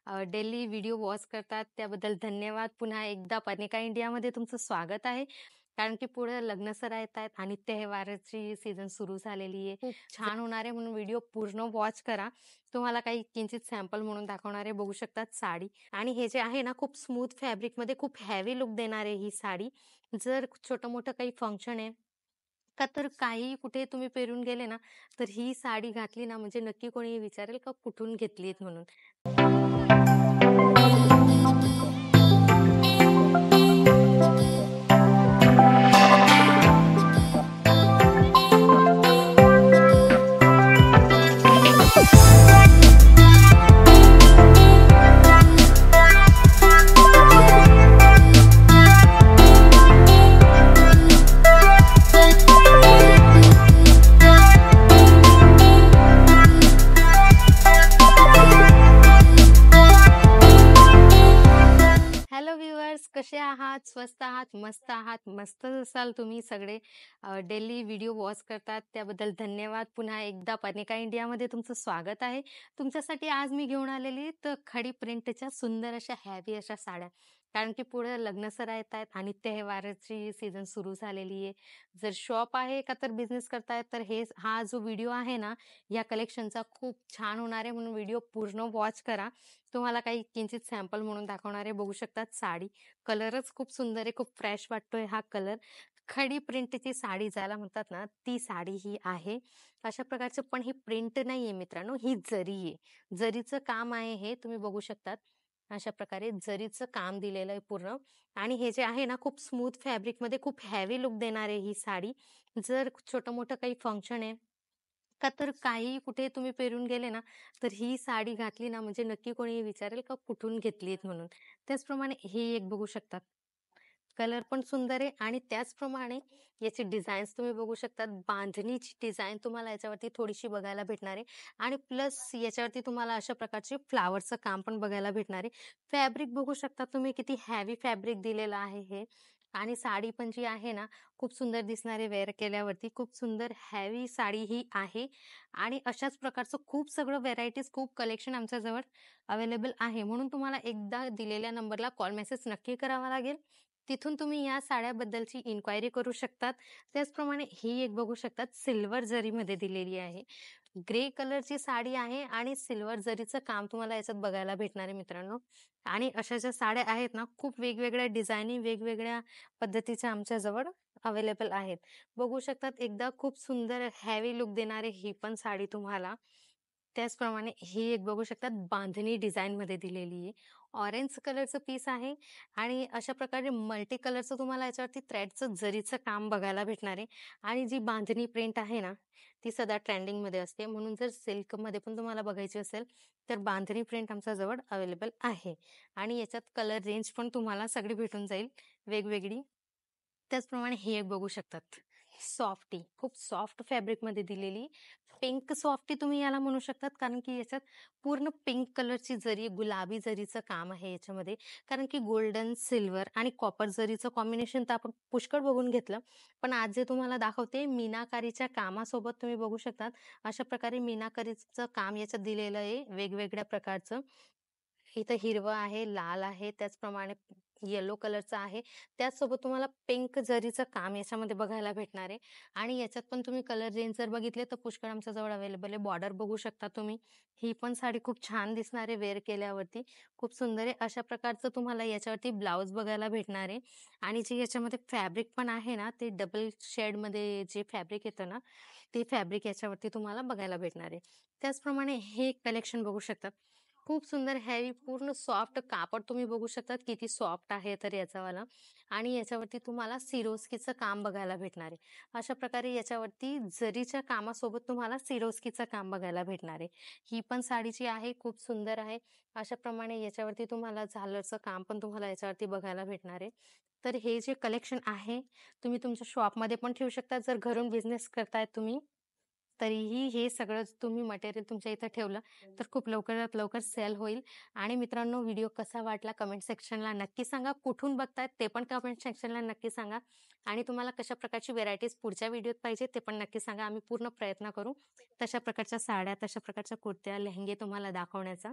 Daily video watch करतात त्याबद्दल धन्यवाद. पुन्हा एकदा पनिका इंडियामध्ये तुमचं स्वागत आहे. कारण की पुढे लग्नसरा येत आहेत आणि त्योहाराची सीझन सुरू झालेली आहे. खूप छान होणार आहे म्हणून व्हिडिओ पूर्ण वॉच करा. तुम्हाला काही किंचित सॅम्पल म्हणून दाखवणार आहे. बघू शकतात साडी आणि हे जे आहे ना खूप स्मूथ फॅब्रिकमध्ये खूप हेवी लुक देणार आहे ही साडी. जर छोटं-मोठं काही फंक्शन आहे का तर काही कुठे तुम्ही पेरून गेले ना, तर ही साडी घातली ना म्हणजे नक्की कोणी विचारेल का कुठून घेतलीत म्हणून. हॅलो व्ह्युअर्स, कसे आहात? स्वस्त आहात? मस्त आहात? मस्त असाल तुम्ही सगळे. डेली व्हिडिओ वॉच करतात त्याबद्दल धन्यवाद. पुन्हा एकदा पनिका इंडियामध्ये तुमचं स्वागत आहे. तुमच्यासाठी आज मी घेऊन आलेली तर खडी प्रिंटच्या सुंदर अशा हेवी अशा साड्या. कारण की पुढे लग्नसरा येत आहेत आणि त्योहाराची सीझन सुरू झालेली आहे. जर शॉप आहे का तर बिझनेस करतायत तर हा जो व्हिडिओ आहे ना, या कलेक्शनचा खूप छान होणार आहे म्हणून व्हिडिओ पूर्ण वॉच करा. तुम्हाला काही किंचित सॅम्पल म्हणून दाखवणार आहे. बघू शकतात साडी. कलरच खूप सुंदर आहे. खूप फ्रेश वाटतोय हा कलर. खडी प्रिंटची साडी ज्याला म्हणतात ना, ती साडी ही आहे. अशा प्रकारचं पण ही प्रिंट नाहीये मित्रांनो, ही जरी आहे. जरीचं काम आहे हे तुम्ही बघू शकतात. अशा प्रकारे जरीचं काम दिलेलं आहे पूर्ण आणि हे जे आहे ना, खूप स्मूथ फॅब्रिकमध्ये खूप हेवी लुक देणार आहे ही साडी. जर छोटं-मोठं काही फंक्शन आहे का तर काही कुठे तुम्ही पेरून गेले ना, तर ही साडी घातली ना म्हणजे नक्की कोणी विचारेल का कुठून घेतलीत म्हणून. त्याचप्रमाणे ही एक बघू शकतात. कलर पण सुंदर आहे आणि त्याचप्रमाणे याची डिझाईन्स तुम्ही बघू शकतात. बांधणीची डिझाईन तुम्हाला याच्यावरती थोडीशी बघायला भेटणार आहे आणि प्लस याच्यावरती तुम्हाला अशा प्रकारचे फ्लॉवरचं काम पण बघायला भेटणार आहे. फॅब्रिक बघू शकता तुम्ही किती हेवी फॅब्रिक दिलेलं आहे हे आणि साडी पण जी आहे ना, खूप सुंदर दिसणारे वेअर केल्यावरती. खूप सुंदर हेवी साडी ही आहे आणि अशाच प्रकारचं खूप सगळं व्हेरायटीज, खूप कलेक्शन आमच्याजवळ अवेलेबल आहे. म्हणून तुम्हाला एकदा दिलेल्या नंबरला कॉल मेसेज नक्की करावा लागेल. तिथून तुम्ही या साड्याबद्दलची इन्क्वायरी करू शकतात. त्याचप्रमाणे ही एक बघू शकतात सिल्वर जरीमध्ये दिलेली आहे. ग्रे कलरची साडी आहे आणि सिल्वर जरीचं काम तुम्हाला याच्यात बघायला भेटणार आहे मित्रांनो. आणि अशा ज्या साड्या आहेत ना, खूप वेगवेगळ्या डिझायनी, वेगवेगळ्या पद्धतीच्या आमच्याजवळ अवेलेबल आहेत. बघू शकतात एकदा खूप सुंदर हेवी लुक देणारी ही पण साडी तुम्हाला. त्याचप्रमाणे ही एक बघू शकतात बांधणी डिझाईनमध्ये दिलेली आहे. ऑरेंज कलरचं पीस आहे आणि अशा प्रकारे मल्टी कलरचं तुम्हाला याच्यावरती थ्रेडचं जरीचं काम बघायला भेटणार आहे आणि जी बांधणी प्रिंट आहे ना, ती सध्या ट्रेंडिंगमध्ये असते. म्हणून जर सिल्कमध्ये पण तुम्हाला बघायची असेल, तर बांधणी प्रिंट आमच्याजवळ अवेलेबल आहे आणि याच्यात कलर रेंज पण तुम्हाला सगळी भेटून जाईल वेगवेगळी. त्याचप्रमाणे हे एक बघू शकतात. सॉफ्टी, खूप सॉफ्ट फॅब्रिकमध्ये दिलेली पिंक सॉफ्टी तुम्ही याला म्हणू शकतात. कारण की याच्यात पूर्ण पिंक कलरची जरी, गुलाबी जरीचं काम आहे याच्यामध्ये. कारण की गोल्डन, सिल्वर आणि कॉपर जरीचं कॉम्बिनेशन तर आपण पुष्कळ बघून घेतलं. पण आज जे तुम्हाला दाखवते मीनाकारीच्या कामासोबत तुम्ही बघू शकतात. अशा प्रकारे मीनाकारीचं काम याच्यात दिलेलं आहे वेगवेगळ्या प्रकारचं. इथं हिरवं आहे, लाल आहे, त्याचप्रमाणे येलो कलरचं आहे. त्याचसोबत तुम्हाला पिंक जरीचं काम याच्यामध्ये बघायला भेटणार आहे आणि याच्यात पण तुम्ही कलर रेंज जर बघितले तर पुष्कळ आमच्याजवळ अवेलेबल आहे. बॉर्डर बघू शकता तुम्ही. ही पण साडी खूप छान दिसणार आहे वेअर केल्यावरती. खूप सुंदर आहे. अशा प्रकारचं तुम्हाला याच्यावरती ब्लाउज बघायला भेटणार आहे आणि जे याच्यामध्ये फॅब्रिक पण आहे ना, ते डबल शेडमध्ये जे फॅब्रिक येतं ना, ते फॅब्रिक याच्यावरती तुम्हाला बघायला भेटणार आहे. त्याचप्रमाणे हे कलेक्शन बघू शकतात. खूप सुंदर हेवी पूर्ण सॉफ्ट कापड तुम्ही बघू शकता किती सॉफ्ट आहे तर याचावाला आणि याच्यावरती तुम्हाला सिरोस्कीचं काम बघायला भेटणार आहे. अशा प्रकारे याच्यावरती जरीच्या कामासोबत तुम्हाला सिरोस्कीचं काम बघायला भेटणार आहे. ही पण साडीची आहे, खूप सुंदर आहे. अशा प्रमाणे याच्यावरती तुम्हाला झालरचं काम पण तुम्हाला याच्यावरती बघायला भेटणार आहे. तर हे जे कलेक्शन आहे तुम्ही तुमच्या शॉपमध्ये पण ठेवू शकता. जर घरून बिझनेस करताय तुम्ही तरीही हे सगळं तुम्ही मटेरियल तुमच्या इथं ठेवलं तर खूप लवकरात लवकर सेल होईल. आणि मित्रांनो, व्हिडिओ कसा वाटला कमेंट सेक्शनला नक्की सांगा. कुठून बघतायत ते पण कमेंट सेक्शनला नक्की सांगा आणि तुम्हाला कशा प्रकारची व्हेरायटीज पुढच्या व्हिडिओत पाहिजे ते पण नक्की सांगा. आम्ही पूर्ण प्रयत्न करू तशा प्रकारच्या साड्या, तशा प्रकारच्या कुर्त्या, लेहंगे तुम्हाला दाखवण्याचा.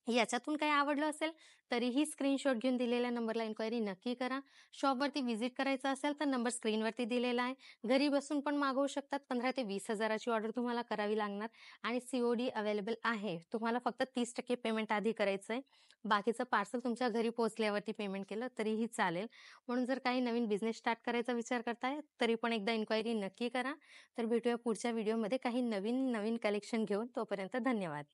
याच्यातून काही आवडलं असेल तरीही स्क्रीनशॉट घेऊन दिलेल्या नंबरला इन्क्वायरी नक्की करा. शॉपवरती व्हिजिट करायचं असेल तर नंबर स्क्रीनवरती दिलेला आहे. घरी बसून पण मागवू शकतात. 15 ते 20,000 ची ऑर्डर तुम्हाला करावी लागणार आणि सीओडी अवेलेबल आहे. तुम्हाला फक्त 30% पेमेंट आधी करायचं आहे. बाकीचं पार्सल तुमच्या घरी पोहोचल्यावरती पेमेंट केलं तरीही चालेल. म्हणून जर काही नवीन बिझनेस स्टार्ट करायचा विचार करताय तरी पण एकदा इन्क्वायरी नक्की करा. तर भेटूया पुढच्या व्हिडिओमध्ये काही नवीन कलेक्शन घेऊन. तोपर्यंत धन्यवाद.